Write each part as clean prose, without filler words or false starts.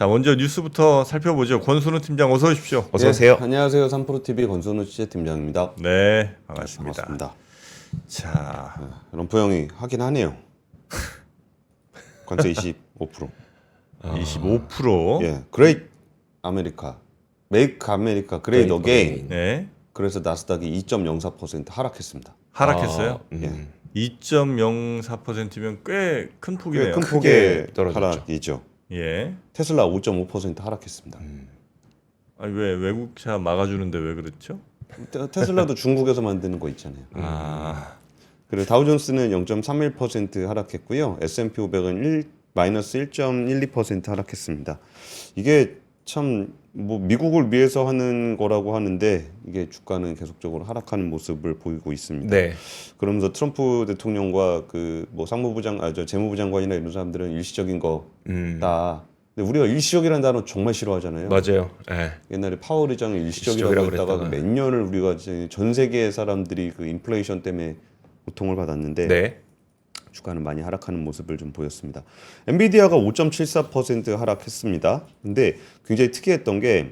자, 먼저 뉴스부터 살펴보죠. 권순우 팀장 어서 오십시오. 어서 오세요. 안녕하세요. 3프로TV 권순우 취재팀장입니다. 네, 반갑습니다. 반갑습니다. 자, 럼프 형이 하긴 하네요. 관세 25%. 25%. 예, 그레이트 아메리카, 메이크 아메리카 그레이트 어게인. 네, 그래서 나스닥이 2.04% 하락했습니다. 하락했어요. 예, 2.04%면 꽤 큰 폭이네요. 큰 폭의 떨어졌죠. 하락이죠. 예. 테슬라 5.5% 하락했습니다. 아니, 왜 외국차 막아주는데 왜 그렇죠? 테슬라도 중국에서 만드는 거 있잖아요. 아, 그리고 다우존스는 0.31% 하락했고요. S&P 500은 마이너스 1.12% 하락했습니다. 이게 참 뭐 미국을 위해서 하는 거라고 하는데 이게 주가는 계속적으로 하락하는 모습을 보이고 있습니다. 네. 그러면서 트럼프 대통령과 그 뭐 재무부 장관이나 이런 사람들은 일시적인 거다. 근데 우리가 일시적이라는 단어 정말 싫어하잖아요. 맞아요. 네. 옛날에 파월 의장이 일시적이라고 일시적이라고 했다가 그랬다가. 몇 년을 우리가 이제 전 세계 사람들이 그 인플레이션 때문에 고통을 받았는데 네. 주가는 많이 하락하는 모습을 좀 보였습니다. 엔비디아가 5.74% 하락했습니다. 근데 굉장히 특이했던 게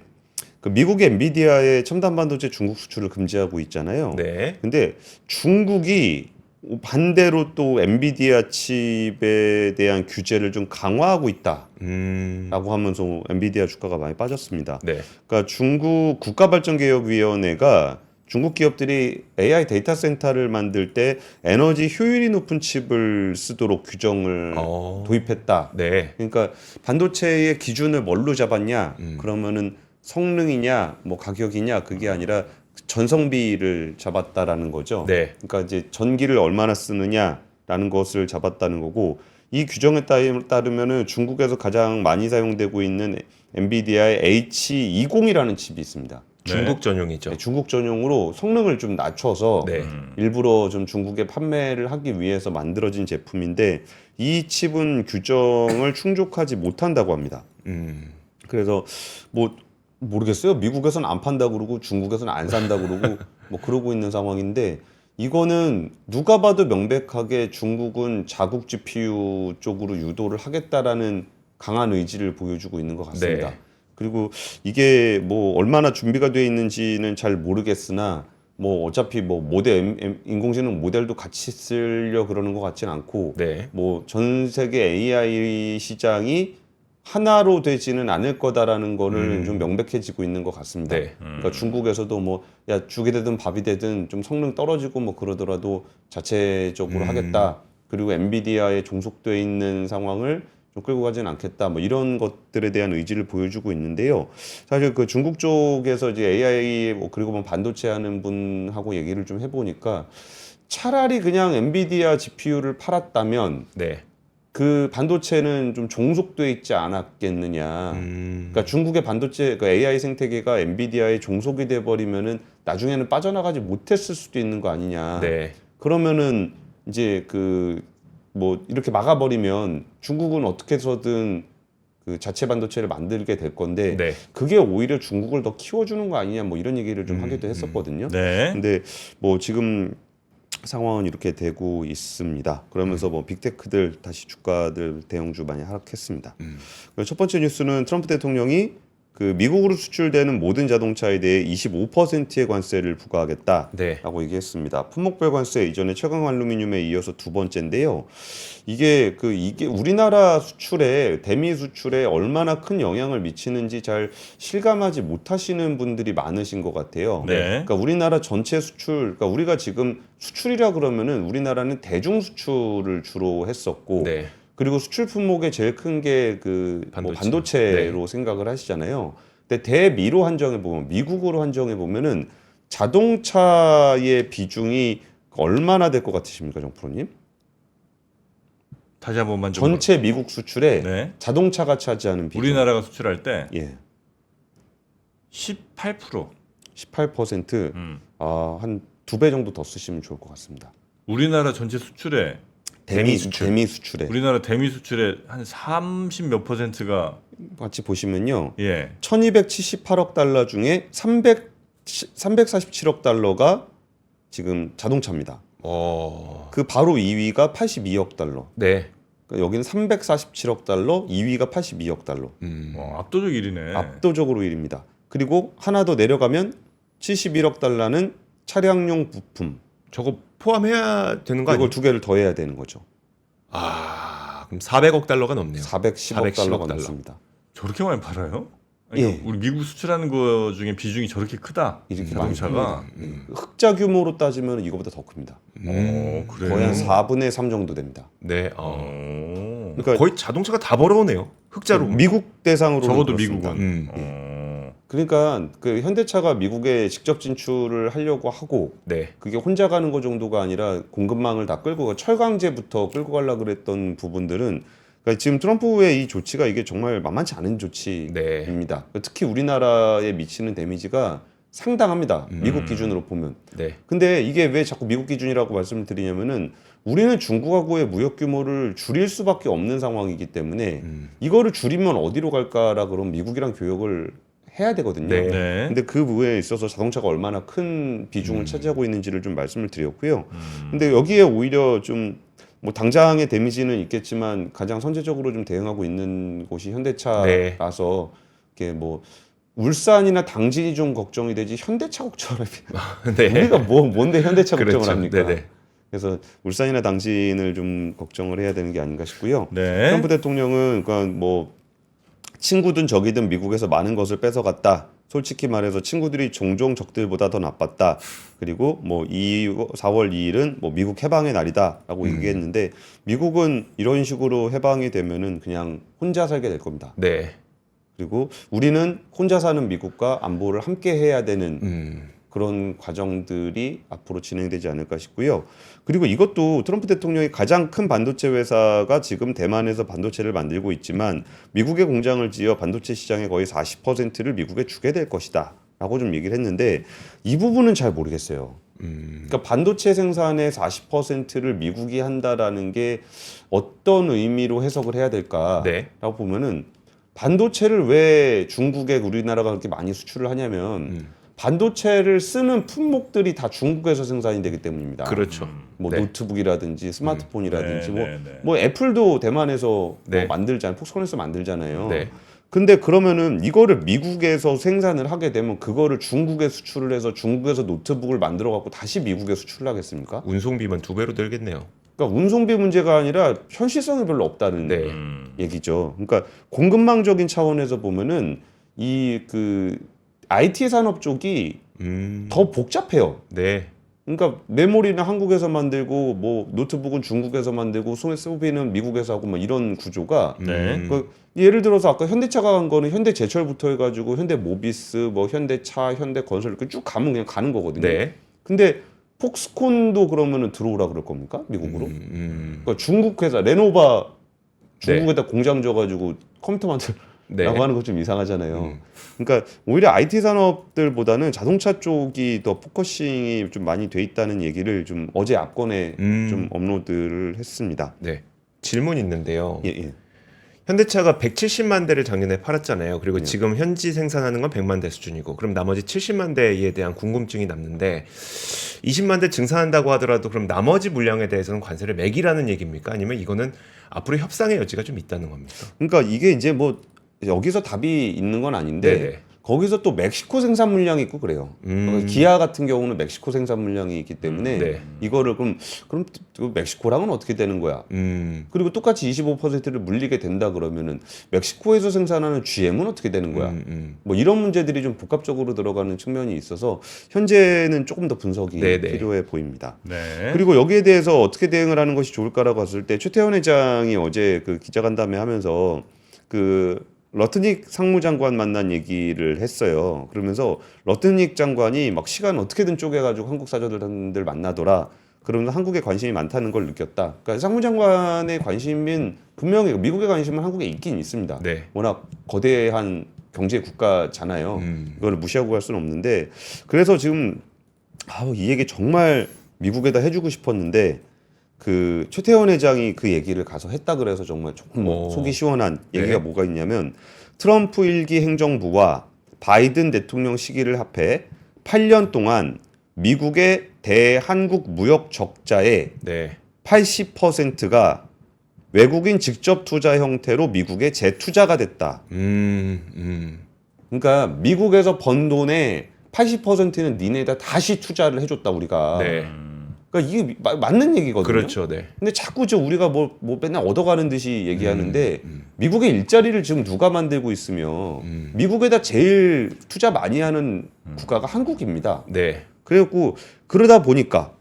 그 미국의 엔비디아의 첨단 반도체 중국 수출을 금지하고 있잖아요. 네. 근데 중국이 반대로 또 엔비디아 칩에 대한 규제를 좀 강화하고 있다라고 하면서 엔비디아 주가가 많이 빠졌습니다. 네. 그러니까 중국 국가발전개혁위원회가 중국 기업들이 AI 데이터 센터를 만들 때 에너지 효율이 높은 칩을 쓰도록 규정을 도입했다. 네. 그러니까 반도체의 기준을 뭘로 잡았냐? 그러면은 성능이냐, 뭐 가격이냐 그게 아니라 전성비를 잡았다라는 거죠. 네. 그러니까 이제 전기를 얼마나 쓰느냐라는 것을 잡았다는 거고 이 규정에 따르면은 중국에서 가장 많이 사용되고 있는 엔비디아의 H20이라는 칩이 있습니다. 중국 전용이죠. 네, 중국 전용으로 성능을 좀 낮춰서 네. 일부러 좀 중국에 판매를 하기 위해서 만들어진 제품인데 이 칩은 규정을 충족하지 못한다고 합니다. 그래서 뭐 모르겠어요. 미국에서는 안 판다 그러고 중국에서는 안 산다 그러고 뭐 그러고 있는 상황인데 이거는 누가 봐도 명백하게 중국은 자국 GPU 쪽으로 유도를 하겠다라는 강한 의지를 보여주고 있는 것 같습니다. 네. 그리고 이게 뭐 얼마나 준비가 되어 있는지는 잘 모르겠으나 뭐 어차피 뭐 모델 인공지능 모델도 같이 쓰려 그러는 것 같지는 않고 네. 뭐 전 세계 AI 시장이 하나로 되지는 않을 거다라는 거를 좀 명백해지고 있는 것 같습니다. 네. 그러니까 중국에서도 뭐 야 죽이 되든 밥이 되든 좀 성능 떨어지고 뭐 그러더라도 자체적으로 하겠다. 그리고 엔비디아에 종속돼 있는 상황을 좀 끌고 가지는 않겠다. 뭐 이런 것들에 대한 의지를 보여주고 있는데요. 사실 그 중국 쪽에서 이제 AI 뭐 그리고 뭐 반도체 하는 분하고 얘기를 좀 해보니까 차라리 그냥 엔비디아 GPU를 팔았다면 네. 그 반도체는 좀 종속돼 있지 않았겠느냐. 그러니까 중국의 반도체 그 AI 생태계가 엔비디아에 종속이 돼 버리면은 나중에는 빠져나가지 못했을 수도 있는 거 아니냐. 네. 그러면은 이제 그 뭐 이렇게 막아버리면 중국은 어떻게 해서든 그 자체 반도체를 만들게 될 건데 네. 그게 오히려 중국을 더 키워주는 거 아니냐 뭐 이런 얘기를 좀 하기도 했었거든요. 네. 근데 뭐 지금 상황은 이렇게 되고 있습니다. 그러면서 뭐 빅테크들 다시 주가들 대형주 많이 하락했습니다. 첫 번째 뉴스는 트럼프 대통령이 그 미국으로 수출되는 모든 자동차에 대해 25%의 관세를 부과하겠다라고 네. 얘기했습니다. 품목별 관세 이전에 최강 알루미늄에 이어서 두 번째인데요. 이게 우리나라 수출에 대미 수출에 얼마나 큰 영향을 미치는지 잘 실감하지 못하시는 분들이 많으신 것 같아요. 네. 그러니까 우리나라 전체 수출, 그러니까 우리가 지금 수출이라 그러면은 우리나라는 대중 수출을 주로 했었고. 네. 그리고 수출 품목의 제일 큰 게 그 반도체로 생각을 하시잖아요. 근데 대미로 한정해 보면 미국으로 한정해 보면은 자동차의 비중이 얼마나 될 것 같으십니까, 정프로님? 다시 한 번만 좀. 전체 미국 수출에 네. 자동차가 차지하는 비중. 우리나라가 수출할 때 예, 18%. 18%. 한 2배 정도 더 쓰시면 좋을 것 같습니다. 우리나라 전체 수출에 대미 수출에 우리나라 대미 수출의 한 30 몇 %가 같이 보시면요. 예. 1278억 달러 중에 347억 달러가 지금 자동차입니다. 그 바로 2위가 82억 달러. 네. 그러니까 여기는 347억 달러, 2위가 82억 달러. 압도적 1위네. 압도적으로 1위입니다. 그리고 하나 더 내려가면 71억 달러는 차량용 부품. 저거 포함해야 되는 거 아니에요? 이걸 두 개를 더해야 되는 거죠. 그럼 400억 달러가 넘네요. 410억 달러가 410억 달러. 넘습니다. 저렇게 많이 팔아요? 아니, 예. 우리 미국 수출하는 거 중에 비중이 저렇게 크다. 이렇게 자동차가. 흑자 규모로 따지면 이거보다 더 큽니다. 그래요? 거의 한 4분의 3 정도 됩니다. 네. 그러니까 거의 자동차가 다 벌어오네요. 흑자로. 미국 대상으로 적어도 그렇습니다. 미국은. 그러니까 그 현대차가 미국에 직접 진출을 하려고 하고 네. 그게 혼자 가는 거 정도가 아니라 공급망을 다 끌고 철강제부터 끌고 가려고 그랬던 부분들은 그러니까 지금 트럼프의 이 조치가 이게 정말 만만치 않은 조치입니다. 특히 우리나라에 미치는 데미지가 상당합니다. 미국 기준으로 보면. 네. 근데 이게 왜 자꾸 미국 기준이라고 말씀을 드리냐면은 우리는 중국하고의 무역 규모를 줄일 수밖에 없는 상황이기 때문에 이거를 줄이면 어디로 갈까라 그러면 미국이랑 교역을 해야 되거든요. 네. 네. 근데 그 부분에 있어서 자동차가 얼마나 큰 비중을 차지하고 있는지를 좀 말씀을 드렸고요. 근데 여기에 오히려 좀 뭐 당장의 데미지는 있겠지만 가장 선제적으로 좀 대응하고 있는 곳이 현대차라서 이게 뭐 울산이나 당진이 좀 걱정이 되지 현대차 걱정을 네. 우리가 뭔데 현대차 걱정을 그렇죠. 합니까? 네네. 그래서 울산이나 당진을 좀 걱정을 해야 되는 게 아닌가 싶고요. 네. 트럼프 대통령은 그러니까 뭐 친구든 적이든 미국에서 많은 것을 뺏어갔다. 솔직히 말해서 친구들이 종종 적들보다 더 나빴다. 그리고 뭐 4월 2일은 뭐 미국 해방의 날이다라고 얘기했는데 미국은 이런 식으로 해방이 되면은 그냥 혼자 살게 될 겁니다. 네. 그리고 우리는 혼자 사는 미국과 안보를 함께 해야 되는 그런 과정들이 앞으로 진행되지 않을까 싶고요. 그리고 이것도 트럼프 대통령이 가장 큰 반도체 회사가 지금 대만에서 반도체를 만들고 있지만 미국에 공장을 지어 반도체 시장의 거의 40%를 미국에 주게 될 것이다 라고 좀 얘기를 했는데 이 부분은 잘 모르겠어요. 그러니까 반도체 생산의 40%를 미국이 한다라는 게 어떤 의미로 해석을 해야 될까라고 네. 보면은 반도체를 왜 중국에 우리나라가 그렇게 많이 수출을 하냐면 반도체를 쓰는 품목들이 다 중국에서 생산이 되기 때문입니다. 그렇죠. 뭐 네. 노트북이라든지 스마트폰이라든지 네, 네, 네. 뭐 애플도 대만에서 네. 뭐 만들잖아요. 폭스콘에서 만들잖아요. 네. 근데 그러면은 이거를 미국에서 생산을 하게 되면 그거를 중국에 수출을 해서 중국에서 노트북을 만들어 갖고 다시 미국에 수출을 하겠습니까? 운송비만 2배로 들겠네요. 그러니까 운송비 문제가 아니라 현실성이 별로 없다는 네. 얘기죠. 그러니까 공급망적인 차원에서 보면은 이 그 IT 산업 쪽이 더 복잡해요. 네. 그러니까 메모리는 한국에서 만들고 뭐 노트북은 중국에서 만들고 소비는 미국에서 하고 막 이런 구조가 네. 그 예를 들어서 아까 현대차가 간 거는 현대제철부터 해가지고 현대모비스, 뭐 현대차, 현대건설 이렇게 쭉 가면 그냥 가는 거거든요. 네. 근데 폭스콘도 그러면은 들어오라 그럴 겁니까? 미국으로? 음. 그러니까 중국 회사 레노바 네. 중국에다 공장 줘가지고 컴퓨터 만들라고 네. 하는 거 좀 이상하잖아요. 그러니까 오히려 IT 산업들보다는 자동차 쪽이 더 포커싱이 좀 많이 돼 있다는 얘기를 좀 어제 압권에 좀 업로드를 했습니다. 네. 질문 있는데요. 예, 예. 현대차가 170만 대를 작년에 팔았잖아요. 그리고 지금 현지 생산하는 건 100만 대 수준이고, 그럼 나머지 70만 대에 대한 궁금증이 남는데, 20만 대 증산한다고 하더라도 그럼 나머지 물량에 대해서는 관세를 매기라는 얘기입니까? 아니면 이거는 앞으로 협상의 여지가 좀 있다는 겁니까? 그러니까 이게 이제 뭐 여기서 답이 있는 건 아닌데 네네. 거기서 또 멕시코 생산 물량이 있고 그래요. 그러니까 기아 같은 경우는 멕시코 생산 물량이 있기 때문에 네. 이거를 그럼 멕시코랑은 어떻게 되는 거야? 그리고 똑같이 25%를 물리게 된다 그러면은 멕시코에서 생산하는 GM은 어떻게 되는 거야? 뭐 이런 문제들이 좀 복합적으로 들어가는 측면이 있어서 현재는 조금 더 분석이 네네. 필요해 보입니다. 네. 그리고 여기에 대해서 어떻게 대응을 하는 것이 좋을까라고 봤을 때 최태원 회장이 어제 그 기자간담회 하면서 그 러트닉 상무장관 만난 얘기를 했어요. 그러면서 러트닉 장관이 막 시간 어떻게든 쪼개가지고 한국 사저들 만나더라. 그러면서 한국에 관심이 많다는 걸 느꼈다. 그러니까 상무장관의 관심은 분명히 미국의 관심은 한국에 있긴 있습니다. 네. 워낙 거대한 경제 국가잖아요. 이걸 무시하고 갈 수는 없는데 그래서 지금 이 얘기 정말 미국에다 해주고 싶었는데 그 최태원 회장이 그 얘기를 가서 했다 그래서 정말 조금 속이 시원한 얘기가 네. 뭐가 있냐면 트럼프 1기 행정부와 바이든 대통령 시기를 합해 8년 동안 미국의 대한국 무역 적자의 네. 80%가 외국인 직접 투자 형태로 미국에 재투자가 됐다. 그러니까 미국에서 번 돈의 80%는 니네다 다시 투자를 해줬다 우리가. 네. 그러니까 이게 맞는 얘기거든요. 그렇죠. 네. 근데 자꾸 우리가 뭐 맨날 얻어가는 듯이 얘기하는데 미국의 일자리를 지금 누가 만들고 있으며 미국에다 제일 투자 많이 하는 국가가 한국입니다. 네. 그래갖고 그러다 보니까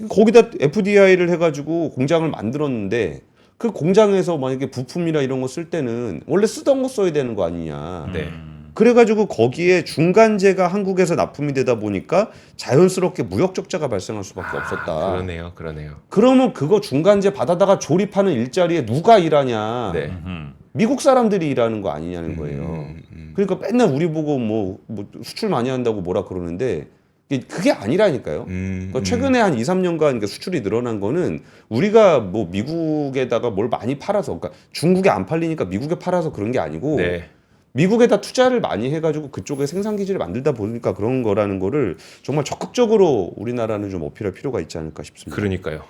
거기다 FDI를 해가지고 공장을 만들었는데 그 공장에서 만약에 부품이나 이런 거 쓸 때는 원래 쓰던 거 써야 되는 거 아니냐. 네. 그래가지고 거기에 중간재가 한국에서 납품이 되다 보니까 자연스럽게 무역 적자가 발생할 수밖에 없었다. 그러네요. 그러면 그거 중간재 받아다가 조립하는 일자리에 누가 일하냐? 네. 미국 사람들이 일하는 거 아니냐는 거예요. 그러니까 맨날 우리 보고 뭐 수출 많이 한다고 뭐라 그러는데 그게 아니라니까요. 그러니까 최근에 한 2, 3년간 수출이 늘어난 거는 우리가 뭐 미국에다가 뭘 많이 팔아서, 그러니까 중국에 안 팔리니까 미국에 팔아서 그런 게 아니고 네. 미국에다 투자를 많이 해가지고 그쪽에 생산 기지를 만들다 보니까 그런 거라는 거를 정말 적극적으로 우리나라는 좀 어필할 필요가 있지 않을까 싶습니다. 그러니까요.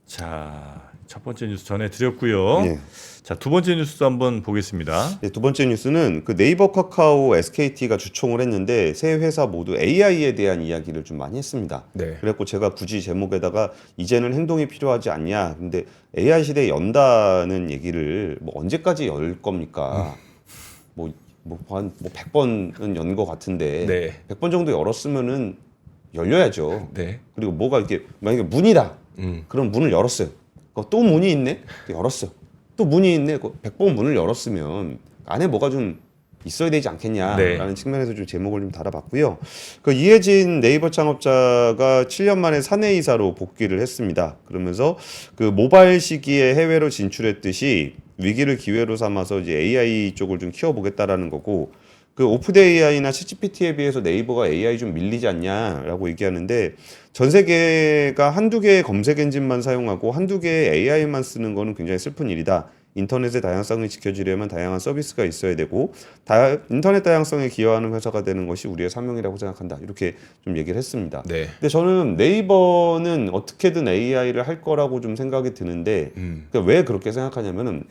자, 첫 번째 뉴스 전해드렸고요. 예. 자, 두 번째 뉴스도 한번 보겠습니다. 네, 두 번째 뉴스는 그 네이버, 카카오, SKT가 주총을 했는데 세 회사 모두 AI에 대한 이야기를 좀 많이 했습니다. 네. 그래갖고 제가 굳이 제목에다가 이제는 행동이 필요하지 않냐. 근데 AI 시대에 연다는 얘기를 뭐 언제까지 열 겁니까? 뭐 100번은 연 거 같은데 네. 100번 정도 열었으면은 열려야죠. 네. 그리고 뭐가 이렇게 만약에 문이다. 그럼 문을 열었어요. 또 문이 있네. 열었어. 또 문이 있네. 100번 문을 열었으면 안에 뭐가 좀 있어야 되지 않겠냐라는 네. 측면에서 좀 제목을 좀 달아봤고요. 그 이혜진 네이버 창업자가 7년 만에 사내이사로 복귀를 했습니다. 그러면서 그 모바일 시기에 해외로 진출했듯이 위기를 기회로 삼아서 이제 AI 쪽을 좀 키워보겠다라는 거고, 그 오픈 AI나 챗GPT에 비해서 네이버가 AI 좀 밀리지 않냐라고 얘기하는데, 전 세계가 한두 개의 검색 엔진만 사용하고 한두 개의 AI만 쓰는 거는 굉장히 슬픈 일이다. 인터넷의 다양성이 지켜지려면 다양한 서비스가 있어야 되고 인터넷 다양성에 기여하는 회사가 되는 것이 우리의 사명이라고 생각한다. 이렇게 좀 얘기를 했습니다. 네. 근데 저는 네이버는 어떻게든 AI를 할 거라고 좀 생각이 드는데 그러니까 왜 그렇게 생각하냐면은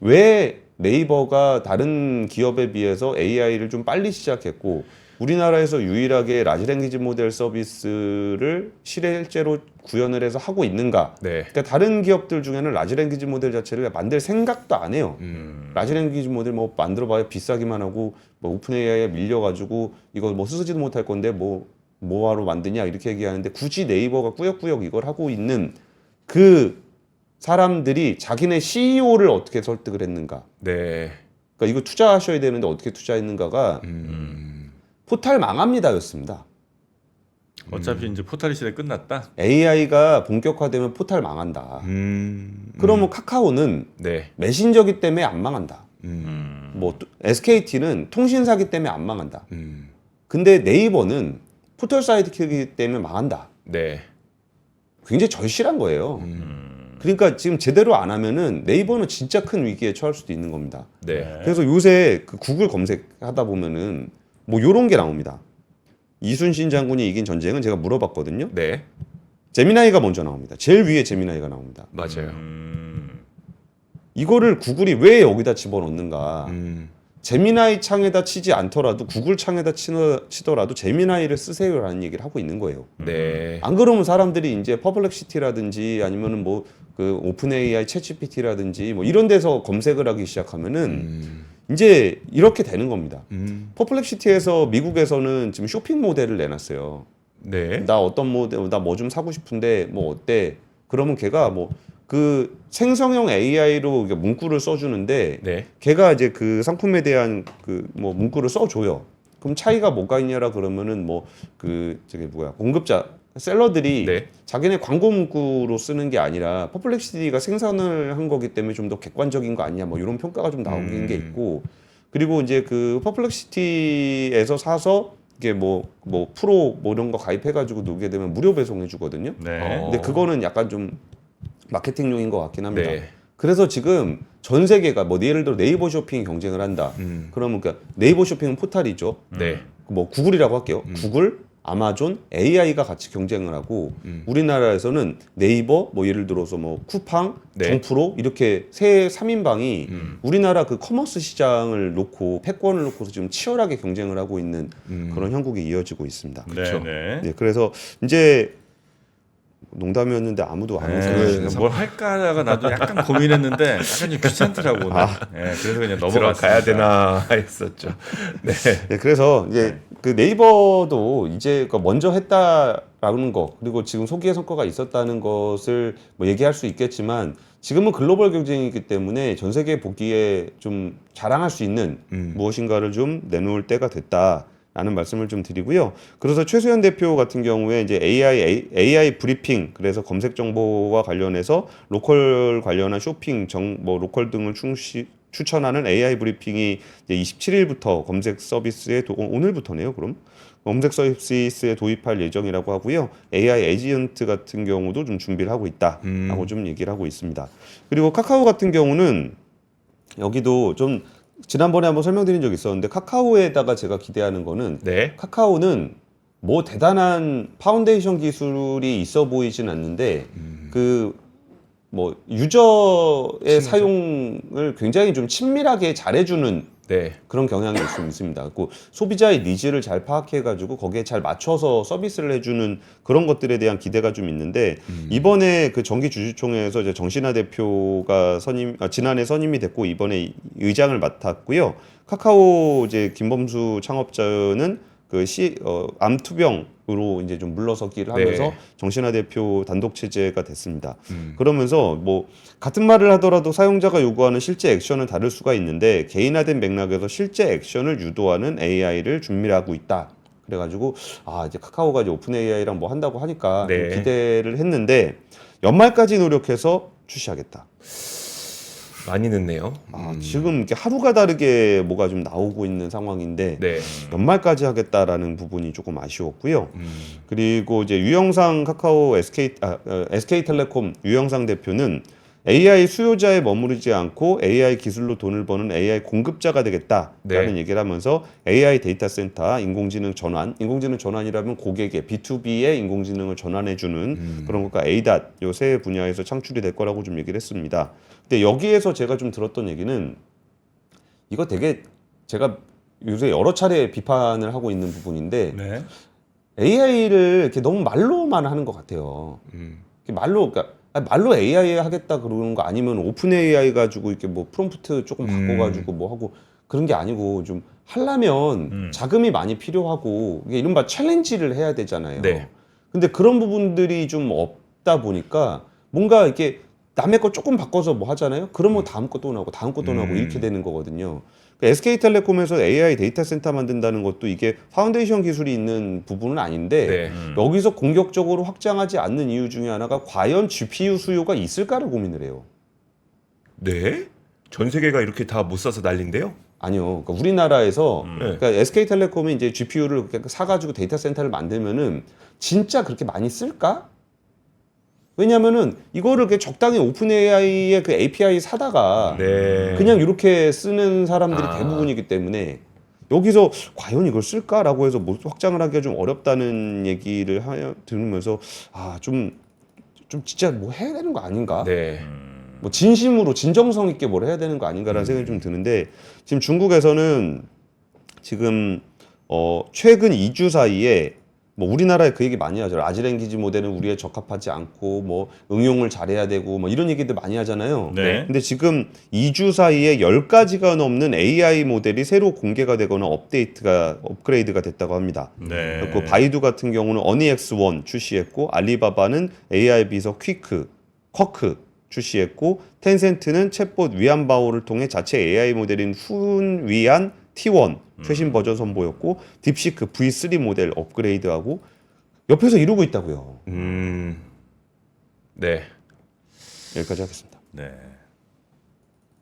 왜 네이버가 다른 기업에 비해서 AI를 좀 빨리 시작했고 우리나라에서 유일하게 라지 랭귀지 모델 서비스를 실제로 구현을 해서 하고 있는가? 네. 그러니까 다른 기업들 중에는 라지 랭귀지 모델 자체를 만들 생각도 안 해요. 라지 랭귀지 모델 뭐 만들어봐야 비싸기만 하고 뭐 오픈 AI에 밀려가지고 이거 뭐 쓰지도 못할 건데 뭐하러 만드냐 이렇게 얘기하는데 굳이 네이버가 꾸역꾸역 이걸 하고 있는 그 사람들이 자기네 CEO를 어떻게 설득을 했는가? 네. 그러니까 이거 투자하셔야 되는데 어떻게 투자했는가가 포탈 망합니다였습니다. 어차피 이제 포탈 시대 끝났다. AI가 본격화되면 포탈 망한다. 그러면 카카오는 네. 메신저기 때문에 안 망한다. 뭐 SKT는 통신사기 때문에 안 망한다. 근데 네이버는 포털 사이트이기 때문에 망한다. 네. 굉장히 절실한 거예요. 그러니까 지금 제대로 안 하면은 네이버는 진짜 큰 위기에 처할 수도 있는 겁니다. 네. 그래서 요새 그 구글 검색하다 보면은 뭐 요런 게 나옵니다. 이순신 장군이 이긴 전쟁은 제가 물어봤거든요. 네. 제미나이가 먼저 나옵니다. 제일 위에 제미나이가 나옵니다. 맞아요. 이거를 구글이 왜 여기다 집어넣는가? 제미나이 창에다 치지 않더라도 구글 창에다 치더라도 제미나이를 쓰세요라는 얘기를 하고 있는 거예요. 네. 안 그러면 사람들이 이제 퍼블렉시티라든지 아니면은 뭐 그 오픈 AI, 챗GPT라든지 뭐 이런 데서 검색을 하기 시작하면은 이제 이렇게 되는 겁니다. 퍼플렉시티에서 미국에서는 지금 쇼핑 모델을 내놨어요. 네. 나 어떤 모델, 나 뭐 좀 사고 싶은데 뭐 어때? 그러면 걔가 뭐 그 생성형 AI로 문구를 써주는데 네. 걔가 이제 그 상품에 대한 그 뭐 문구를 써줘요. 그럼 차이가 뭐가 있냐라 그러면은 뭐 그 저기 뭐야 공급자 셀러들이 네. 자기네 광고 문구로 쓰는 게 아니라 퍼플렉시티가 생산을 한 거기 때문에 좀 더 객관적인 거 아니냐 뭐 이런 평가가 좀 나오는 게 있고 그리고 이제 그 퍼플렉시티에서 사서 이게 뭐 프로 뭐 이런 거 가입해가지고 누게 되면 무료 배송해 주거든요. 네. 근데 그거는 약간 좀 마케팅용인 것 같긴 합니다. 네. 그래서 지금 전 세계가 뭐 예를 들어 네이버 쇼핑이 경쟁을 한다. 그러면 그러니까 네이버 쇼핑은 포탈이죠. 네. 뭐 구글이라고 할게요. 구글, 아마존, AI가 같이 경쟁을 하고 우리나라에서는 네이버, 뭐 예를 들어서 뭐 쿠팡, 네. 정프로 이렇게 세 3인방이 우리나라 그 커머스 시장을 놓고 패권을 놓고서 지금 치열하게 경쟁을 하고 있는 그런 형국이 이어지고 있습니다. 네, 네. 네, 그래서 이제 농담이었는데 아무도 안 웃어주시는 네, 뭘 할까가 나도 약간 고민했는데 약간 좀 귀찮더라고. 오늘. 네, 그래서 그냥 넘어갔습니다. 들어가야 되나 했었죠. 네. 네, 그래서 이제 그 네이버도 이제 먼저 했다라는 거 그리고 지금 소기의 성과가 있었다는 것을 뭐 얘기할 수 있겠지만 지금은 글로벌 경쟁이기 때문에 전 세계 보기에 좀 자랑할 수 있는 무엇인가를 좀 내놓을 때가 됐다라는 말씀을 좀 드리고요. 그래서 최수현 대표 같은 경우에 이제 AI 브리핑 그래서 검색 정보와 관련해서 로컬 관련한 쇼핑 뭐 로컬 등을 추천하는 AI 브리핑이 이제 27일부터 검색 서비스에 오늘부터네요. 그럼 검색 서비스에 도입할 예정이라고 하고요. AI 에이전트 같은 경우도 좀 준비를 하고 있다라고 좀 얘기를 하고 있습니다. 그리고 카카오 같은 경우는 여기도 좀 지난번에 한번 설명드린 적이 있었는데 카카오에다가 제가 기대하는 거는 네. 카카오는 뭐 대단한 파운데이션 기술이 있어 보이진 않는데 그 뭐 유저의 사용을 굉장히 좀 친밀하게 잘해주는 네. 그런 경향이 있습니다. 그 소비자의 니즈를 잘 파악해가지고 거기에 잘 맞춰서 서비스를 해주는 그런 것들에 대한 기대가 좀 있는데 이번에 그 정기 주주총회에서 이제 정신화 대표가 지난해 선임이 됐고 이번에 의장을 맡았고요. 카카오 이제 김범수 창업자는 그 암투병으로 이제 좀 물러서기를 하면서 네. 정신화 대표 단독 체제가 됐습니다. 그러면서 뭐 같은 말을 하더라도 사용자가 요구하는 실제 액션은 다를 수가 있는데 개인화된 맥락에서 실제 액션을 유도하는 AI를 준비하고 있다. 그래가지고 이제 카카오가 이제 오픈 AI랑 뭐 한다고 하니까 네. 좀 기대를 했는데 연말까지 노력해서 출시하겠다. 많이 늦네요. 지금 이렇게 하루가 다르게 뭐가 좀 나오고 있는 상황인데 네. 연말까지 하겠다라는 부분이 조금 아쉬웠고요. 그리고 이제 유영상 카카오 SK텔레콤 유영상 대표는 AI 수요자에 머무르지 않고 AI 기술로 돈을 버는 AI 공급자가 되겠다라는 네. 얘기를 하면서 AI 데이터 센터 인공지능 전환이라면 고객의 B2B의 인공지능을 전환해주는 그런 것과 ADAT 요 세 분야에서 창출이 될 거라고 좀 얘기를 했습니다. 근데 여기에서 제가 좀 들었던 얘기는 이거 되게 제가 요새 여러 차례 비판을 하고 있는 부분인데 네. AI를 이렇게 너무 말로만 하는 것 같아요. 이렇게 말로 AI 하겠다 그러는 거 아니면 오픈 AI 가지고 이렇게 뭐 프롬프트 조금 바꿔가지고 뭐 하고 그런 게 아니고 좀 하려면 자금이 많이 필요하고 이게 이른바 챌린지를 해야 되잖아요. 네. 근데 그런 부분들이 좀 없다 보니까 뭔가 이렇게 남의 거 조금 바꿔서 뭐 하잖아요. 그러면 다음 거 또 나오고 다음 거 또 나오고 이렇게 되는 거거든요. SK텔레콤에서 AI 데이터 센터 만든다는 것도 이게 파운데이션 기술이 있는 부분은 아닌데 네. 여기서 공격적으로 확장하지 않는 이유 중에 하나가 과연 GPU 수요가 있을까를 고민을 해요. 네? 전 세계가 이렇게 다 못 사서 난린데요? 아니요. 그러니까 우리나라에서 네. 그러니까 SK텔레콤이 이제 GPU를 사가지고 데이터 센터를 만들면은 진짜 그렇게 많이 쓸까? 왜냐면은 이거를 이렇게 적당히 오픈 AI의 그 API 사다가 네. 그냥 이렇게 쓰는 사람들이 대부분이기 때문에 여기서 과연 이걸 쓸까라고 해서 뭐 확장을 하기가 좀 어렵다는 얘기를 들으면서 좀 진짜 뭐 해야 되는 거 아닌가? 네. 뭐 진심으로 진정성 있게 뭘 해야 되는 거 아닌가라는 생각이 좀 드는데 지금 중국에서는 지금 최근 2주 사이에 뭐 우리나라에 그 얘기 많이 하죠. 라지랭귀지 모델은 우리에 적합하지 않고 뭐 응용을 잘해야 되고 뭐 이런 얘기들 많이 하잖아요. 네. 근데 지금 2주 사이에 10가지가 넘는 AI 모델이 새로 공개가 되거나 업그레이드가 됐다고 합니다. 네. 그리고 바이두 같은 경우는 어니X1 출시했고 알리바바는 AI 비서 커크 출시했고 텐센트는 챗봇 위안바오를 통해 자체 AI 모델인 훈위안 T1 최신 버전 선보였고 딥시크 V3 모델 업그레이드하고 옆에서 이러고 있다고요. 네. 여기까지 하겠습니다. 네.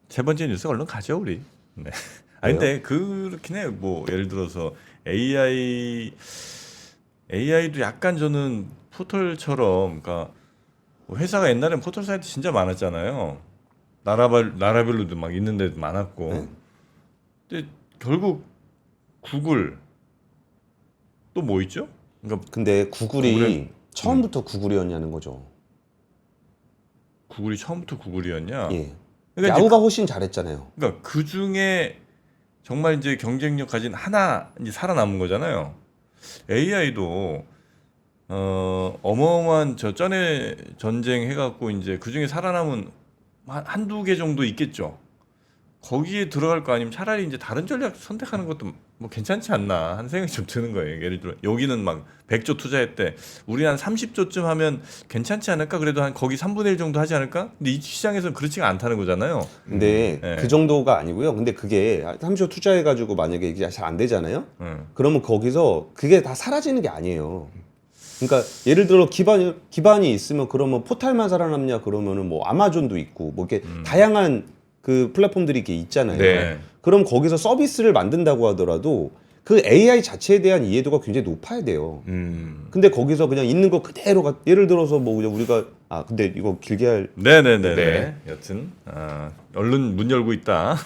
세 번째 뉴스 얼른 가죠 우리. 네. 아니 근데 그렇긴 해요. 뭐 예를 들어서 AI도 약간 저는 포털처럼, 그러니까 회사가 옛날엔 포털 사이트 진짜 많았잖아요. 나라별로도 막 있는 데도 많았고. 근데 결국 구글 또 뭐 있죠? 그러니까 근데 구글이 구글은- 처음부터 구글이었냐는 거죠. 구글이 처음부터 구글이었냐? 예. 그러니까 야후가 훨씬 잘했잖아요. 그러니까 그 중에 정말 이제 경쟁력 가진 하나 이제 살아남은 거잖아요. AI도 어마어마한 저 전에 전쟁 해갖고 이제 그 중에 살아남은 한두 개 정도 있겠죠. 거기에 들어갈 거 아니면 차라리 이제 다른 전략 선택하는 것도 뭐 괜찮지 않나 하는 생각이 좀 드는 거예요. 예를 들어 여기는 막 100조 투자했대. 우리 한 30조쯤 하면 괜찮지 않을까? 그래도 한 거기 3분의 1 정도 하지 않을까? 근데 이 시장에서는 그렇지가 않다는 거잖아요. 근데 네. 그 정도가 아니고요. 근데 그게 30조 투자해가지고 만약에 이게 잘 안 되잖아요. 그러면 거기서 그게 다 사라지는 게 아니에요. 그러니까 예를 들어 기반이 있으면 그러면 포탈만 살아남냐 그러면은 뭐 아마존도 있고 뭐 이렇게 다양한 그 플랫폼들이 이렇게 있잖아요. 네. 그럼 거기서 서비스를 만든다고 하더라도 그 AI 자체에 대한 이해도가 굉장히 높아야 돼요. 근데 거기서 그냥 있는 거 그대로 예를 들어서 뭐 우리가 근데 이거 길게 할 네네네네. 네. 여튼 얼른 문 열고 있다.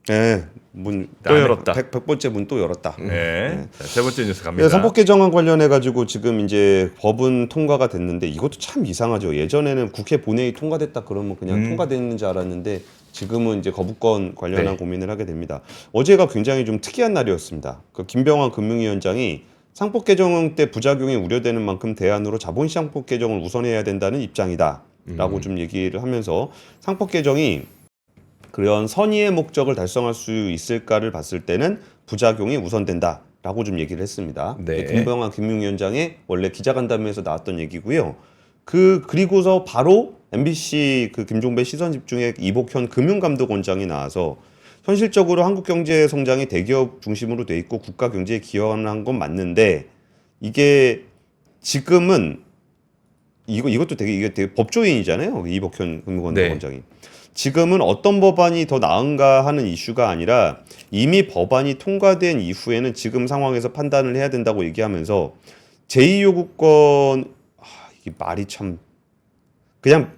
네, 문 또 열었다. 100번째 문 또 열었다. 네. 자, 세 번째 뉴스 갑니다. 네, 상법 개정안 관련해 가지고 지금 이제 법은 통과가 됐는데 이것도 참 이상하죠. 예전에는 국회 본회의 통과됐다 그러면 그냥 통과됐는 줄 알았는데 지금은 이제 거부권 관련한 네. 고민을 하게 됩니다. 어제가 굉장히 좀 특이한 날이었습니다. 그 김병환 금융위원장이 상법 개정 때 부작용이 우려되는 만큼 대안으로 자본시장법 개정을 우선해야 된다는 입장이다라고 좀 얘기를 하면서 상법 개정이 그런 선의의 목적을 달성할 수 있을까를 봤을 때는 부작용이 우선된다라고 좀 얘기를 했습니다. 네. 김병환 금융위원장의 원래 기자간담회에서 나왔던 얘기고요. 그리고서 바로 MBC 그 김종배 시선집중의 이복현 금융감독원장이 나와서 현실적으로 한국 경제 성장이 대기업 중심으로 돼 있고 국가 경제에 기여하는 건 맞는데 이게 지금은 이것도 이게 되게 법조인이잖아요. 이복현 금융감독원장이. 네. 지금은 어떤 법안이 더 나은가 하는 이슈가 아니라 이미 법안이 통과된 이후에는 지금 상황에서 판단을 해야 된다고 얘기하면서 제2요구권 이게 말이 참 그냥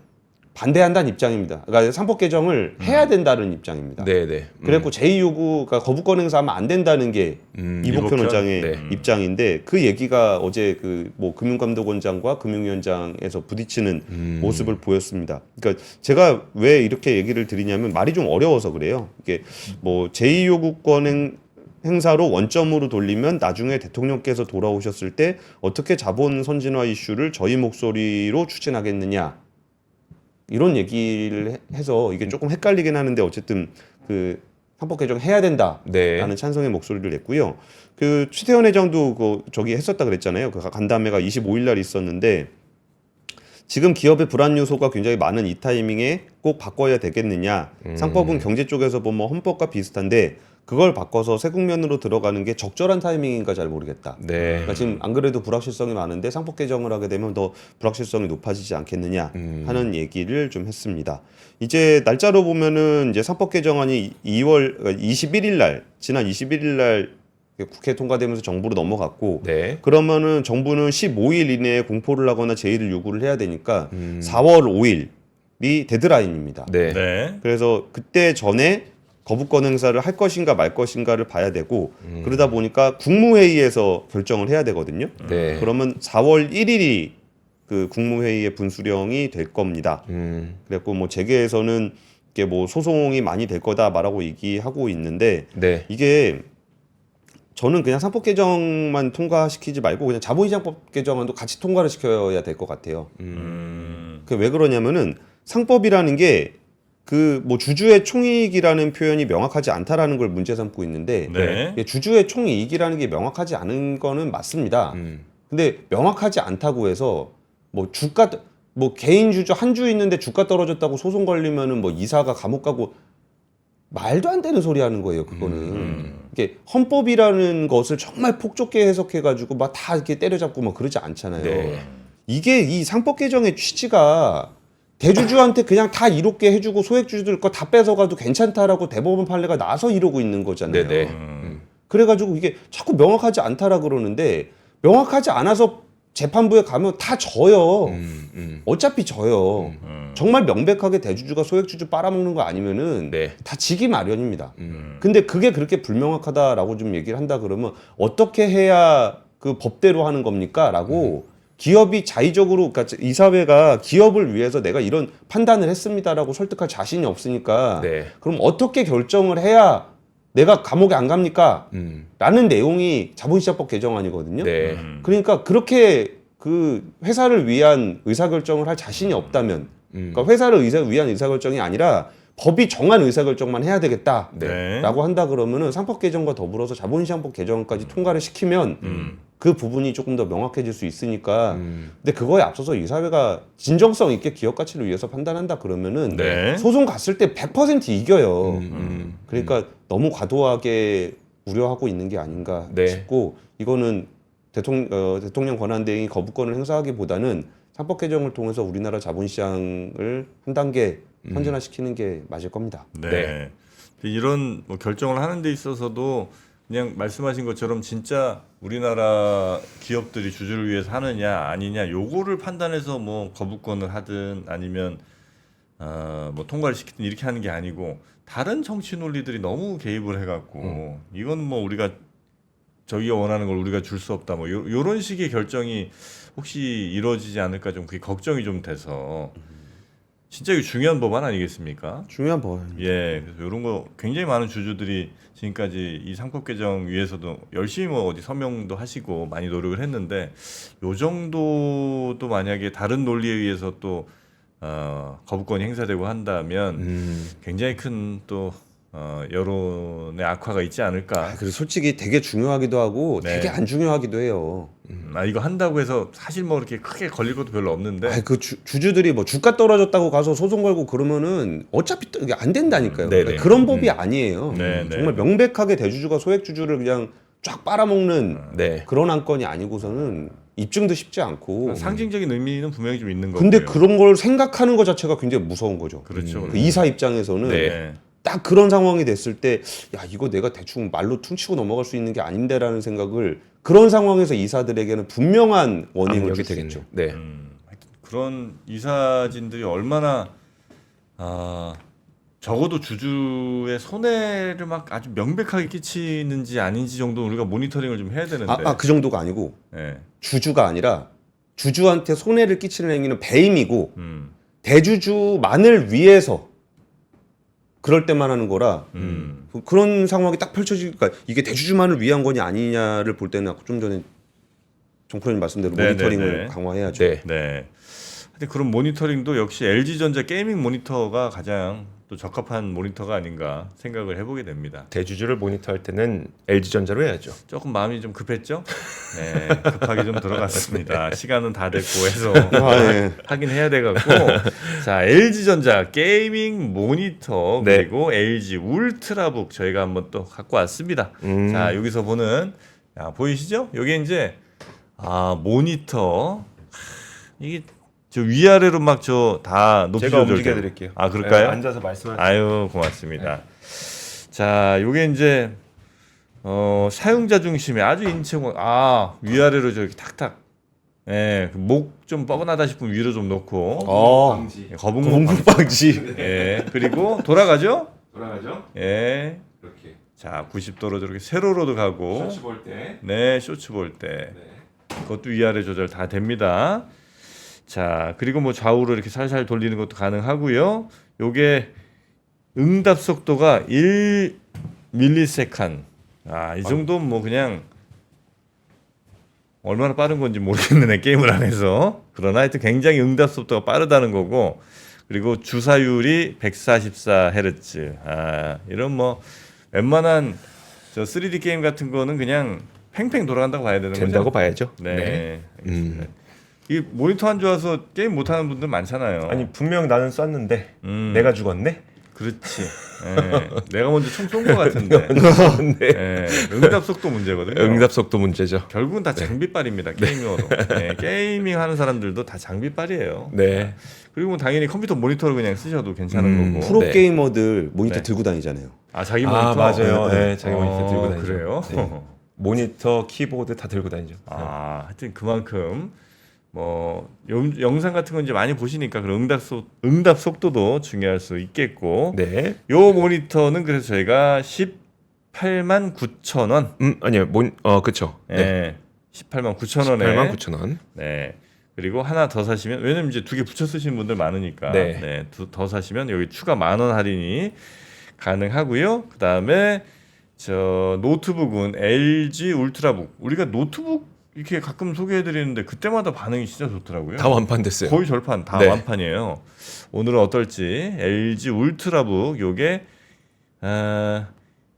반대한다는 입장입니다. 그러니까 상법 개정을 해야 된다는 입장입니다. 네네. 그래갖고 제2요구가 거부권 행사하면 안 된다는 게 이복현 원장의 네. 입장인데 그 얘기가 어제 그 뭐 금융감독원장과 금융위원장에서 부딪히는 모습을 보였습니다. 그러니까 제가 왜 이렇게 얘기를 드리냐면 말이 좀 어려워서 그래요. 이게 뭐 제2요구권 행사로 원점으로 돌리면 나중에 대통령께서 돌아오셨을 때 어떻게 자본 선진화 이슈를 저희 목소리로 추진하겠느냐 이런 얘기를 해서 이게 조금 헷갈리긴 하는데 어쨌든 그 상법 개정 해야 된다라는 네. 찬성의 목소리를 냈고요. 그 최태원 회장도 저기 했었다 그랬잖아요. 그 간담회가 25일 날 있었는데 지금 기업의 불안 요소가 굉장히 많은 이 타이밍에 꼭 바꿔야 되겠느냐. 상법은 경제 쪽에서 보면 헌법과 비슷한데 그걸 바꿔서 새 국면으로 들어가는 게 적절한 타이밍인가 잘 모르겠다. 네. 그러니까 지금 안 그래도 불확실성이 많은데 상법 개정을 하게 되면 더 불확실성이 높아지지 않겠느냐 하는 얘기를 좀 했습니다. 이제 날짜로 보면은 이제 상법 개정안이 2월 21일 날 지난 21일 날 국회 통과되면서 정부로 넘어갔고 네. 그러면은 정부는 15일 이내에 공포를 하거나 제의를 요구를 해야 되니까 4월 5일이 데드라인입니다. 네. 네. 그래서 그때 전에 거부권 행사를 할 것인가 말 것인가를 봐야 되고 그러다 보니까 국무회의에서 결정을 해야 되거든요. 네. 그러면 4월 1일이 그 국무회의의 분수령이 될 겁니다. 그래갖고 뭐 재계에서는 이게 뭐 소송이 많이 될 거다 말하고 얘기하고 있는데 네. 이게 저는 그냥 상법 개정만 통과시키지 말고 그냥 자본시장법 개정안도 같이 통과를 시켜야 될 것 같아요. 그 왜 그러냐면은 상법이라는 게 그 뭐 주주의 총이익이라는 표현이 명확하지 않다라는 걸 문제 삼고 있는데 네. 이게 주주의 총이익이라는 게 명확하지 않은 거는 맞습니다. 근데 명확하지 않다고 해서 뭐 주가 뭐 개인 주주 한 주 있는데 주가 떨어졌다고 소송 걸리면은 뭐 이사가 감옥 가고 말도 안 되는 소리 하는 거예요, 그거는. 이게 헌법이라는 것을 정말 폭좁게 해석해가지고 막 다 이렇게 때려잡고 막 그러지 않잖아요. 네. 이게 이 상법 개정의 취지가 대주주한테 그냥 다 이롭게 해주고 소액주주들 거 다 뺏어가도 괜찮다라고 대법원 판례가 나서 이러고 있는 거잖아요. 네네. 그래가지고 이게 자꾸 명확하지 않다라 그러는데 명확하지 않아서 재판부에 가면 다 져요. 어차피 져요. 정말 명백하게 대주주가 소액주주 빨아먹는 거 아니면은 네. 다 지기 마련입니다. 근데 그게 그렇게 불명확하다라고 좀 얘기를 한다 그러면 어떻게 해야 그 법대로 하는 겁니까?라고 기업이 자의적으로 그러니까 이 사회가 기업을 위해서 내가 이런 판단을 했습니다라고 설득할 자신이 없으니까 네. 그럼 어떻게 결정을 해야 내가 감옥에 안 갑니까? 라는 내용이 자본시장법 개정안이거든요. 네. 그러니까 그렇게 그 회사를 위한 의사결정을 할 자신이 없다면 그러니까 회사를 위한 의사결정이 아니라 법이 정한 의사결정만 해야 되겠다라고 네. 한다 그러면은 상법 개정과 더불어서 자본시장법 개정까지 통과를 시키면 그 부분이 조금 더 명확해질 수 있으니까 근데 그거에 앞서서 이 사회가 진정성 있게 기업 가치를 위해서 판단한다 그러면은 네. 소송 갔을 때 100% 이겨요. 그러니까 너무 과도하게 우려하고 있는 게 아닌가 네. 싶고 이거는 대통령 권한대행이 거부권을 행사하기보다는 상법 개정을 통해서 우리나라 자본시장을 한 단계 선진화시키는 게 맞을 겁니다. 네. 네. 이런 뭐 결정을 하는 데 있어서도 그냥 말씀하신 것처럼 진짜 우리나라 기업들이 주주를 위해서 하느냐 아니냐 요거를 판단해서 뭐 거부권을 하든 아니면 뭐 통과를 시키든 이렇게 하는 게 아니고 다른 정치 논리들이 너무 개입을 해갖고 이건 뭐 우리가 저기가 원하는 걸 우리가 줄 수 없다 뭐 요런 식의 결정이 혹시 이루어지지 않을까 좀 그게 걱정이 좀 돼서 진짜 이거 중요한 법안 아니겠습니까? 중요한 법안. 예, 그래서 이런 거 굉장히 많은 주주들이 지금까지 이 상법 개정 위해서도 열심히 뭐 어디 서명도 하시고 많이 노력을 했는데 요 정도도 만약에 다른 논리에 의해서 또 거부권이 행사되고 한다면 굉장히 큰 또 여론의 악화가 있지 않을까. 그리고 솔직히 되게 중요하기도 하고 네. 되게 안 중요하기도 해요. 이거 한다고 해서 사실 뭐 이렇게 크게 걸릴 것도 별로 없는데. 그 주주들이 뭐 주가 떨어졌다고 가서 소송 걸고 그러면은 어차피 또 이게 안 된다니까요. 네네. 그러니까 그런 법이 아니에요. 네, 네. 정말 명백하게 대주주가 소액주주를 그냥 쫙 빨아먹는 네. 그런 안건이 아니고서는 입증도 쉽지 않고. 상징적인 의미는 분명히 좀 있는 거고요. 근데 그런 걸 생각하는 것 자체가 굉장히 무서운 거죠. 그렇죠. 그 이사 입장에서는 네. 딱 그런 상황이 됐을 때, 야, 이거 내가 대충 말로 퉁치고 넘어갈 수 있는 게 아닌데라는 생각을 그런 상황에서 이사들에게는 분명한 워닝을 압력이 줄 수 되겠네요. 있죠. 네. 하여튼 그런 이사진들이 얼마나 적어도 주주의 손해를 막 아주 명백하게 끼치는지 아닌지 정도 우리가 모니터링을 좀 해야 되는데. 그 정도가 아니고 네. 주주가 아니라 주주한테 손해를 끼치는 행위는 배임이고 음. 대주주만을 위해서 그럴 때만 하는 거라 그런 상황이 딱 펼쳐지니까 이게 대주주만을 위한 거냐 아니냐를 볼 때는 아까 좀 전에 정프로님 말씀대로 네, 모니터링을 네, 네. 강화해야죠. 네. 네. 하여튼 그런 모니터링도 역시 LG전자 게이밍 모니터가 가장 또 적합한 모니터가 아닌가 생각을 해보게 됩니다. 대주주를 모니터할 때는 LG전자로 해야죠. 조금 마음이 좀 급했죠? 네, 급하게 좀 들어갔습니다. 시간은 다 됐고 해서 예. 하긴 해야 돼갖고 자 LG전자 게이밍 모니터 네. 그리고 LG 울트라북 저희가 한번 또 갖고 왔습니다. 자 여기서 보는 보이시죠? 여기 이제 모니터 이게 저 위아래로 막 저 다 높이 제가 조절돼요. 움직여 드릴게요. 그럴까요? 앉아서 말씀하세요. 아유 고맙습니다. 자, 요게 이제 사용자 중심의 아주 인체공 위아래로 저렇게 탁탁. 예, 목 좀 뻐근하다 싶으면 위로 좀 놓고 거북목 방지. 예, 그리고 돌아가죠? 돌아가죠? 예. 이렇게. 자, 90도로 저렇게 세로로도 가고. 볼 때. 네, 쇼츠 볼 때. 그것도 위아래 조절 다 됩니다. 자, 그리고 뭐 좌우로 이렇게 살살 돌리는 것도 가능하고요. 요게 응답 속도가 1ms. 이 정도면 뭐 그냥 얼마나 빠른 건지 모르겠네 게임을 안 해서. 그러나 하여튼 굉장히 응답 속도가 빠르다는 거고. 그리고 주사율이 144Hz. 이런 뭐 웬만한 저 3D 게임 같은 거는 그냥 팽팽 돌아간다고 봐야 되는 된다고 거죠. 봐야죠. 네. 알겠습니다. 이 모니터 안 좋아서 게임 못 하는 분들 많잖아요. 아니 분명 나는 쐈는데 음. 내가 죽었네. 그렇지. 예. 내가 먼저 총 쏜 것 같은데. 네. 예. 응답 속도 문제거든요. 응답 속도 문제죠. 결국은 다 장비빨입니다. 게이머로. 예. 게이밍 하는 사람들도 다 장비빨이에요. 네. 그리고 뭐 당연히 컴퓨터 모니터를 그냥 쓰셔도 괜찮은 거고. 프로 네. 게이머들 모니터 네. 들고 다니잖아요. 자기 모니터. 맞아요. 네, 자기 모니터 들고 다니죠. 그래요? 모니터, 키보드 다 들고 다니죠. 하여튼 그만큼 뭐 영상 같은 건 이제 많이 보시니까 그런 응답 속도도 중요할 수 있겠고. 네. 요 모니터는 그래서 저희가 189,000원. 아니요. 그쵸. 네. 예. 18만 9천 원에 8만 9천 원. 네. 그리고 하나 더 사시면 왜냐면 이제 두 개 붙여 쓰시는 분들 많으니까 네. 더 사시면 여기 추가 10,000원 할인이 가능하고요. 그다음에 저 노트북은 LG 울트라북. 우리가 노트북 이렇게 가끔 소개해 드리는데 그때마다 반응이 진짜 좋더라고요. 다 완판됐어요. 거의 절판 다 네. 완판이에요. 오늘은 어떨지 LG 울트라북 요게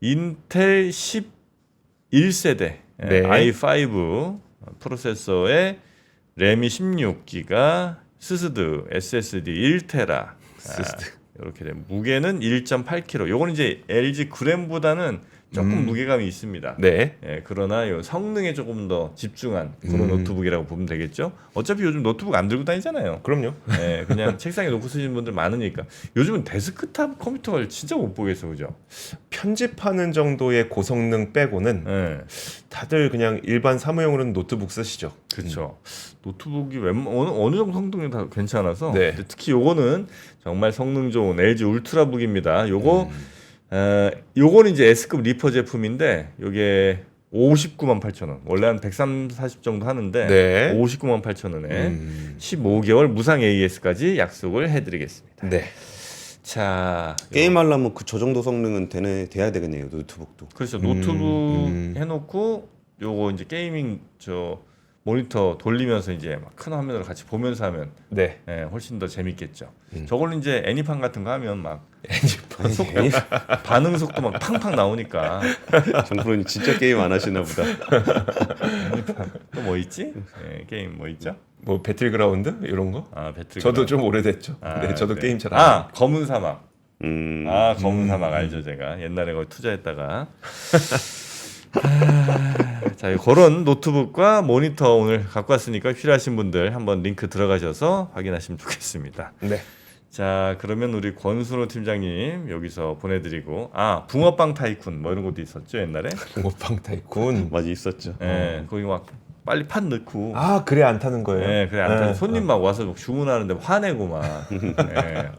인텔 11세대 네. i5 프로세서에 램이 16기가 스스드 SSD 1테라 이렇게 된 무게는 1.8kg. 요거는 이제 LG 그램보다는 조금 무게감이 있습니다. 네. 예, 그러나 요 성능에 조금 더 집중한 그런 노트북이라고 보면 되겠죠. 어차피 요즘 노트북 안 들고 다니잖아요. 그럼요. 예, 그냥 책상에 놓고 쓰시는 분들 많으니까. 요즘은 데스크탑 컴퓨터를 진짜 못 보겠어, 그죠? 편집하는 정도의 고성능 빼고는 예, 다들 그냥 일반 사무용으로는 노트북 쓰시죠. 그렇죠. 노트북이 어느 정도 성능이 다 괜찮아서. 네. 근데 특히 요거는 정말 성능 좋은 LG 울트라북입니다. 요거는 이제 S급 리퍼 제품인데 요게 59만 8천 원. 원래 한 130, 40 정도 하는데 네. 59만 8천 원에 15개월 무상 AS까지 약속을 해드리겠습니다. 네. 자, 게임 하려면 저 정도 성능은 돼야 되겠네요. 노트북도. 그렇죠. 노트북 해놓고 요거 이제 게이밍 저 모니터 돌리면서 이제 막 큰 화면으로 같이 보면서 하면 네. 예, 훨씬 더 재밌겠죠. 저걸로 이제 애니판 같은 거 하면 막 반응 속도 막 팡팡 나오니까 정프로님 진짜 게임 안 하시나 보다. 또 뭐 있지? 예, 게임 뭐 있죠? 뭐 배틀그라운드 이런 거? 아 배틀. 저도 좀 오래됐죠. 네, 저도 네. 게임 잘 안 해요. 검은 사막. 음. 검은 사막 알죠 제가 옛날에 거기 투자했다가. 자, 그런 노트북과 모니터 오늘 갖고 왔으니까 필요하신 분들 한번 링크 들어가셔서 확인하시면 좋겠습니다. 네. 자, 그러면 우리 권순호 팀장님 여기서 보내드리고 붕어빵 타이쿤 뭐 이런 것도 있었죠 옛날에. 붕어빵 타이쿤. 맞아 있었죠. 예, 거기 막 빨리 판 넣고. 아, 그래 안 타는 거예요. 예, 그래 안 타는 손님 막 와서 막 주문하는데 화내고 막. 예.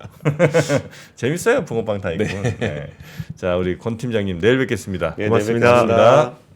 재밌어요 붕어빵 타이쿤. 예. 자, 우리 권 팀장님 내일 뵙겠습니다. 예, 고맙습니다. 네, 뵙겠습니다.